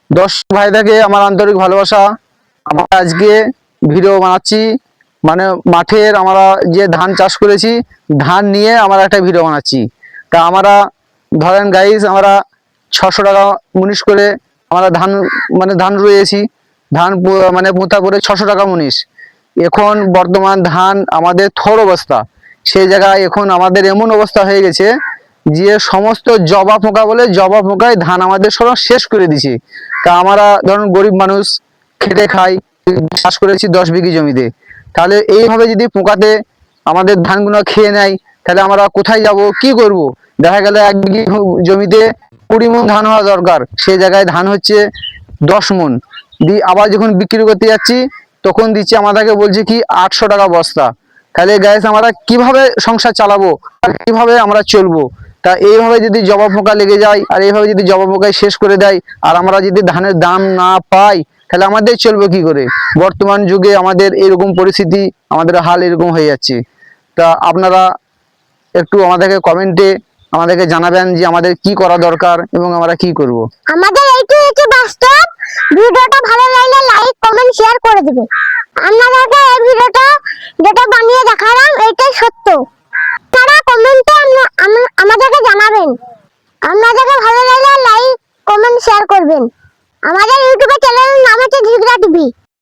দর্শক ভাইদেরকে আমার আন্তরিক ভালোবাসা। আমরা আজকে ভিডিও বানাচ্ছি, মানে মাঠের আমরা যে ধান চাষ করেছি, ধান নিয়ে আমরা একটা ভিডিও বানাচ্ছি। তা আমরা ধরেন গাইস, আমরা 600 টাকা মুনিশ করে আমরা ধান রয়েছি। মানে পোঁতা করে 600 টাকা মুনিশ। এখন বর্তমান ধান আমাদের থোর অবস্থা, সেই জায়গায় এখন আমাদের এমন অবস্থা হয়ে গেছে যে সমস্ত জবা পোকা বলে জবা পোকায় ধান আমাদের সব শেষ করে দিছে। তা আমরা ধরুন গরিব মানুষ, খেটে খাই, চাষ করেছি 10 বিঘি জমিতে। তাহলে এইভাবে যদি পোকাতে আমাদের ধানগুলো খেয়ে নেয়, তাহলে আমরা কোথায় যাব, কি করব? দেখা গেল 1 বিঘি জমিতে 20 মণ ধান হওয়া দরকার, সেই জায়গায় ধান হচ্ছে 10 মণ। আবার যখন বিক্রি করতে যাচ্ছি তখন দিচ্ছে আমাদেরকে, বলছে কি 800 টাকা বস্তা। তাহলে গ্যাস আমরা কিভাবে সংসার চালাবো, আর কিভাবে আমরা চলবো? তা এইভাবে যদি জবা পোকা লেগে যায়, আর এইভাবে যদি জবা পোকায় শেষ করে দেয়, আর আমরা যদি ধানের দাম না পাই, তাহলে আমাদের চলবে কি করে? বর্তমান যুগে আমাদের এরকম পরিস্থিতি, আমাদের হাল এরকম হয়ে যাচ্ছে। তা আপনারা একটু আমাদেরকে কমেন্টে আমাদেরকে জানাবেন যে আমাদের কি করা দরকার এবং আমরা কি করব। আমাদের এইটাই হচ্ছে বাস্তব। ভিডিওটা ভালো লাগলে লাইক কমেন্ট শেয়ার করে দিবেন। আপনাদেরকে এই ভিডিওটা যেটা বানিয়ে দেখালাম এটাই সত্য। তারা কমেন্টে আমাদেরকে জানাবেন। আপনাদেরকে ভালো লাগলে লাইক কমেন্ট শেয়ার করবেন। আমাদের ইউটিউবে চ্যানেলের নাম হচ্ছে ঝিগড়া টিভি।